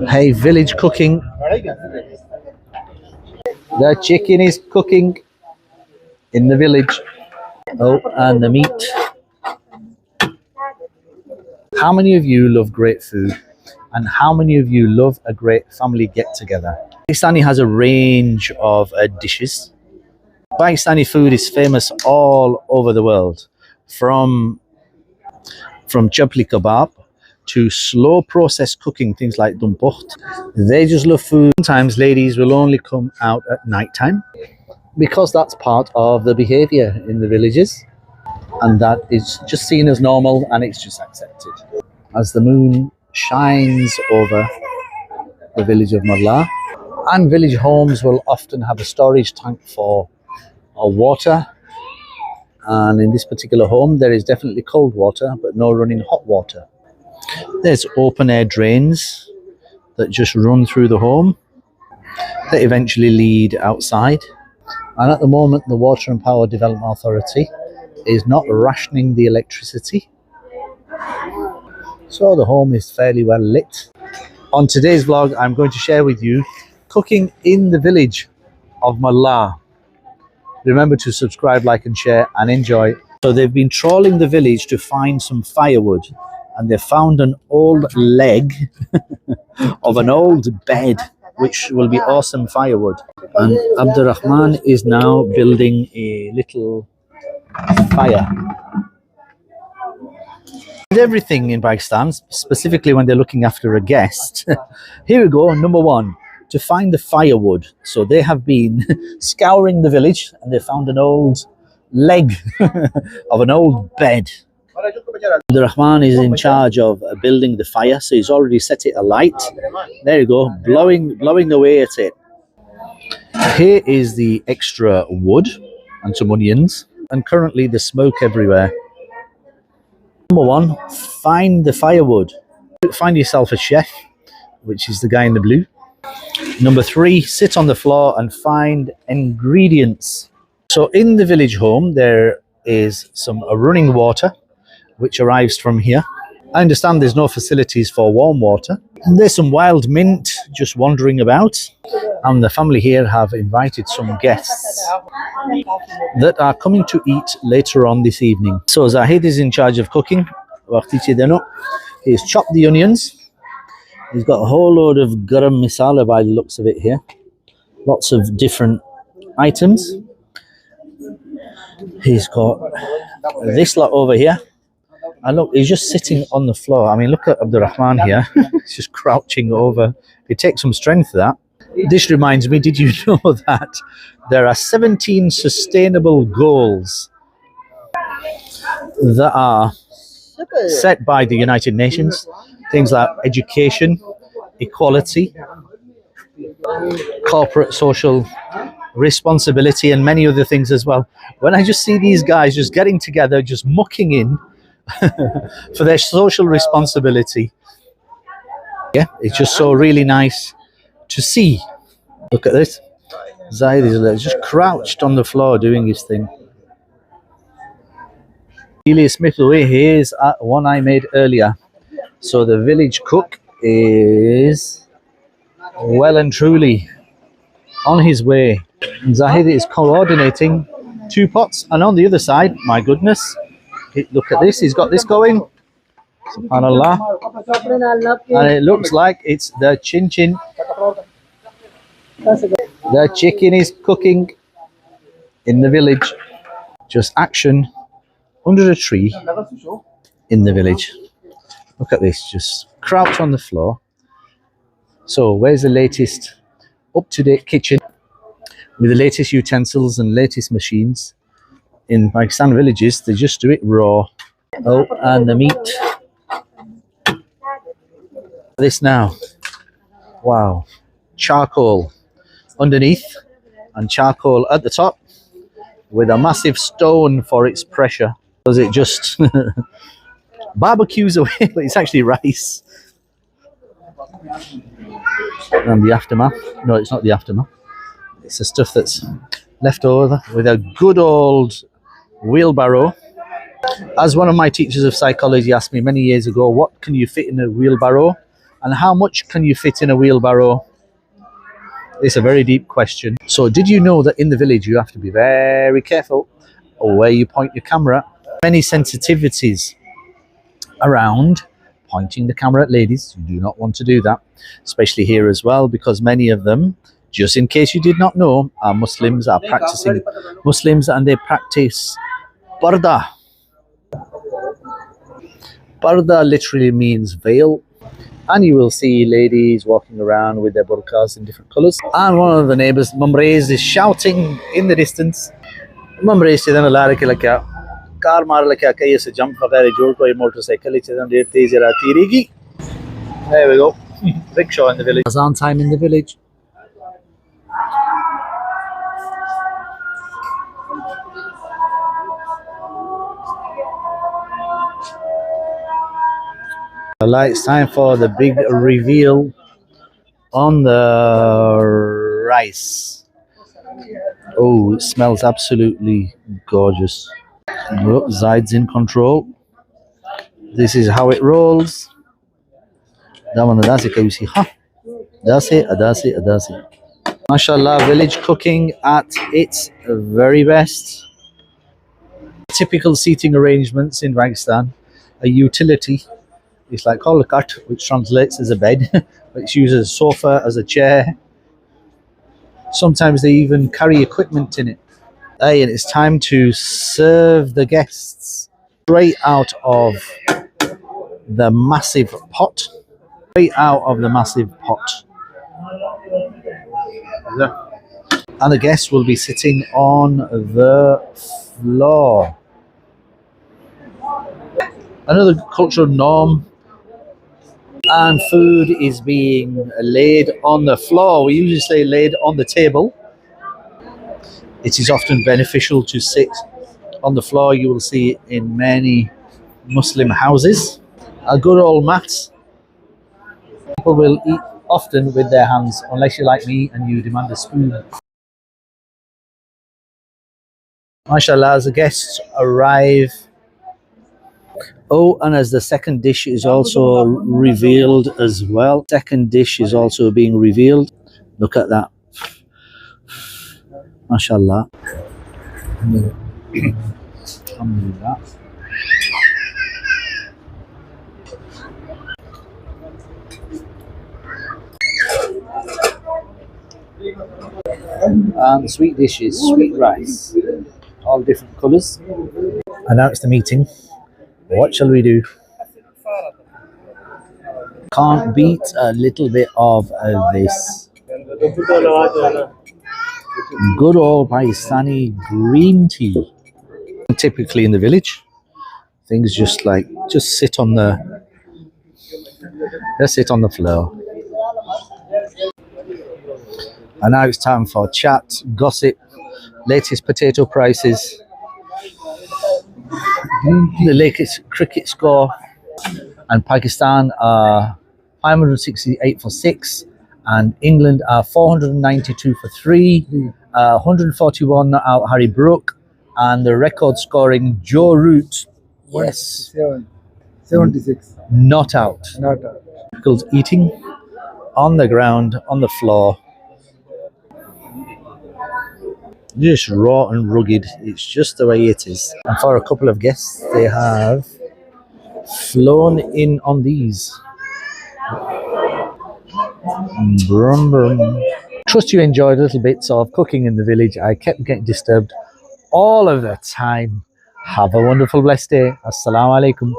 Hey, village cooking. The chicken is cooking in the village. Oh, and the meat. How many of you love great food? And how many of you love a great family get-together? Pakistani has a range of dishes. Pakistani food is famous all over the world. From chapli kebab to slow process cooking, things like dumpukht. They just love food. Sometimes ladies will only come out at night time because that's part of the behavior in the villages, and that is just seen as normal and it's just accepted. As the moon shines over the village of Mallah, and village homes will often have a storage tank for water, and in this particular home there is definitely cold water but no running hot water. There's open air drains that just run through the home that eventually lead outside, and at the moment the Water and Power Development Authority is not rationing the electricity, so the home is fairly well lit. On today's vlog I'm going to share with you cooking in the village of Mallah. Remember to subscribe, like and share, and enjoy. So they've been trawling the village to find some firewood, and they found an old leg of an old bed, which will be awesome firewood. And Abdurrahman is now building a little fire. Everything in Pakistan, specifically when they're looking after a guest. Here we go, number one, to find the firewood. So they have been scouring the village and they found an old leg of an old bed. The Rahman is in charge of building the fire, so he's already set it alight. There you go, blowing away at it. Here is the extra wood and some onions, and currently there's smoke everywhere. Number one, find the firewood. Find yourself a chef, which is the guy in the blue. Number three, sit on the floor and find ingredients. So in the village home there is some running water which arrives from here. I understand there's no facilities for warm water. And there's some wild mint just wandering about, and the family here have invited some guests that are coming to eat later on this evening. So Zahid is in charge of cooking. He's chopped the onions. He's got a whole load of garam masala by the looks of it here. Lots of different items. He's got this lot over here. And look, he's just sitting on the floor. I mean, look at Abdurrahman here. He's just crouching over. It takes some strength, that. This reminds me, did you know that there are 17 sustainable goals that are set by the United Nations? Things like education, equality, corporate social responsibility, and many other things as well. When I just see these guys just getting together, just mucking in for their social responsibility, yeah, it's just so really nice to see. Look at this. Zaid is just crouched on the floor doing his thing. Eli Smith away. Here's one I made earlier. So the village cook is well and truly on his way. And Zahid is coordinating two pots, and on the other side, my goodness, look at this, he's got this going. SubhanAllah. And it looks like it's the chin chin. The chicken is cooking in the village. Just action under a tree in the village. Look at this, just crouch on the floor. So where's the latest up-to-date kitchen with the latest utensils and latest machines? In Pakistan villages, they just do it raw. Oh, and the meat. This now. Wow. Charcoal underneath and charcoal at the top with a massive stone for its pressure. Does it just barbecues away, but it's actually rice. And the aftermath. No, it's not the aftermath. It's the stuff that's left over with a good old wheelbarrow. As one of my teachers of psychology asked me many years ago, what can you fit in a wheelbarrow? And how much can you fit in a wheelbarrow? It's a very deep question. So did you know that in the village you have to be very careful where you point your camera? Many sensitivities around pointing the camera at ladies. You do not want to do that, especially here as well, because many of them, just in case you did not know, are Muslims, are practicing Muslims, and they practice parda. Parda literally means veil. And you will see ladies walking around with their burqas in different colours. And one of the neighbours, Mumrez, is shouting in the distance. Mumrez said, car मार लगा कहीं से jump वगैरह जोड़ कोई motorcycle इधर देर तेज जरा तीरेगी. There we go. Rickshaw in the village. Azan time in the village. It's time for the big reveal on the rice. Oh, it smells absolutely gorgeous. Look, Zaid's in control. This is how it rolls. That's it. MashaAllah, village cooking at its very best. Typical seating arrangements in Pakistan. A utility. It's like kolakat, which translates as a bed. It's used as a sofa, as a chair. Sometimes they even carry equipment in it. Hey, and it's time to serve the guests straight out of the massive pot. Straight out of the massive pot. And the guests will be sitting on the floor. Another cultural norm. And food is being laid on the floor. We usually say laid on the table. It is often beneficial to sit on the floor. You will see it in many Muslim houses. A good old mat. People will eat often with their hands, unless you're like me and you demand a spoon. MashaAllah, as the guests arrive. Oh, and as the second dish is also revealed as well. Second dish is also being revealed. Look at that. MashaAllah. Alhamdulillah. And sweet dishes, sweet rice, all different colours. And now it's the meeting. What shall we do? Can't beat a little bit of this. Good old Pakistani green tea. Typically in the village, things just sit on the floor. And now it's time for chat, gossip, latest potato prices, the latest cricket score, and Pakistan are 568 for 6, and England are 492 for 3, 141 not out Harry Brook, and the record scoring Joe Root, yes, 76. not out. Pickles eating on the ground, on the floor. Just raw and rugged. It's just the way it is. And for a couple of guests, they have flown in on these. Brum, brum. Trust you enjoyed little bits of cooking in the village. I kept getting disturbed all of the time. Have a wonderful, blessed day. Assalamu alaikum.